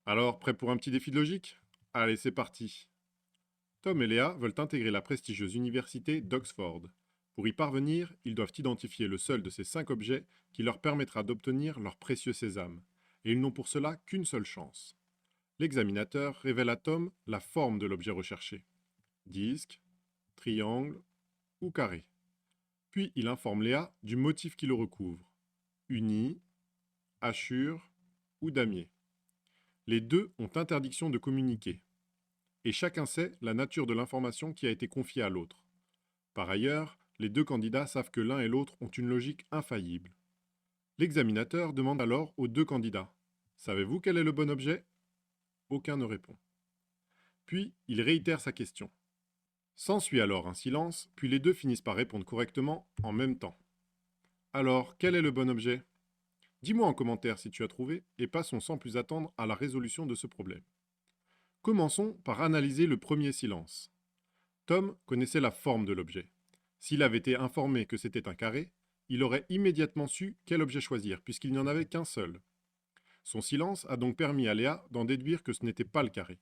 Alors, prêt pour un petit défi de logique? Allez, c'est parti. Tom et Léa veulent intégrer la prestigieuse université d'Oxford. Pour y parvenir, ils doivent identifier le seul de ces 5 objets qui leur permettra d'obtenir leur précieux sésame. Et ils n'ont pour cela qu'une seule chance. L'examinateur révèle à Tom la forme de l'objet recherché. Disque, triangle ou carré. Puis il informe Léa du motif qui le recouvre. Uni, hachure ou damier. Les deux ont interdiction de communiquer. Et chacun sait la nature de l'information qui a été confiée à l'autre. Par ailleurs, les deux candidats savent que l'un et l'autre ont une logique infaillible. L'examinateur demande alors aux deux candidats: savez-vous quel est le bon objet? Aucun ne répond. Puis, il réitère sa question. S'ensuit alors un silence, puis les deux finissent par répondre correctement en même temps. Alors, quel est le bon objet? Dis-moi en commentaire si tu as trouvé, et passons sans plus attendre à la résolution de ce problème. Commençons par analyser le premier silence. Tom connaissait la forme de l'objet. S'il avait été informé que c'était un carré, il aurait immédiatement su quel objet choisir, puisqu'il n'y en avait qu'un seul. Son silence a donc permis à Léa d'en déduire que ce n'était pas le carré.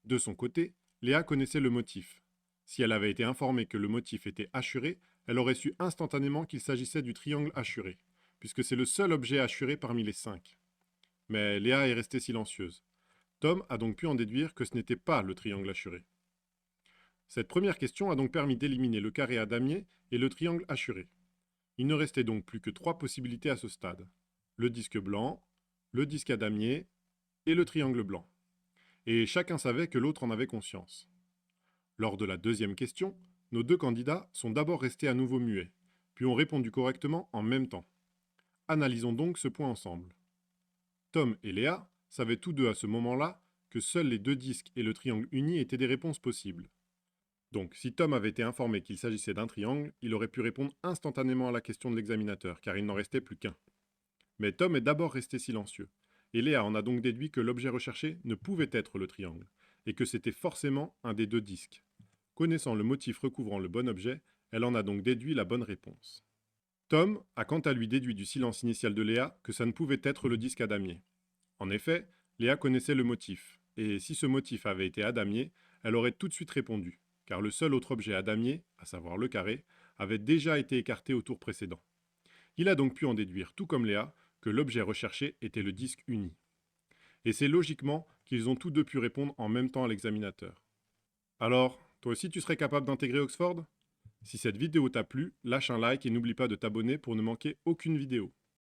De son côté, Léa connaissait le motif. Si elle avait été informée que le motif était hachuré, elle aurait su instantanément qu'il s'agissait du triangle hachuré, puisque c'est le seul objet hachuré parmi les 5. Mais Léa est restée silencieuse. Tom a donc pu en déduire que ce n'était pas le triangle hachuré. Cette première question a donc permis d'éliminer le carré à damier et le triangle hachuré. Il ne restait donc plus que 3 possibilités à ce stade. Le disque blanc, le disque à damier et le triangle blanc. Et chacun savait que l'autre en avait conscience. Lors de la deuxième question, nos deux candidats sont d'abord restés à nouveau muets, puis ont répondu correctement en même temps. Analysons donc ce point ensemble. Tom et Léa savaient tous deux à ce moment-là que seuls les deux disques et le triangle uni étaient des réponses possibles. Donc, si Tom avait été informé qu'il s'agissait d'un triangle, il aurait pu répondre instantanément à la question de l'examinateur, car il n'en restait plus qu'un. Mais Tom est d'abord resté silencieux, et Léa en a donc déduit que l'objet recherché ne pouvait être le triangle, et que c'était forcément un des deux disques. Connaissant le motif recouvrant le bon objet, elle en a donc déduit la bonne réponse. Tom a quant à lui déduit du silence initial de Léa que ça ne pouvait être le disque à damier. En effet, Léa connaissait le motif, et si ce motif avait été à damier, elle aurait tout de suite répondu, car le seul autre objet à damier, à savoir le carré, avait déjà été écarté au tour précédent. Il a donc pu en déduire, tout comme Léa, que l'objet recherché était le disque uni. Et c'est logiquement qu'ils ont tous deux pu répondre en même temps à l'examinateur. Alors, toi aussi tu serais capable d'intégrer Oxford? Si cette vidéo t'a plu, lâche un like et n'oublie pas de t'abonner pour ne manquer aucune vidéo.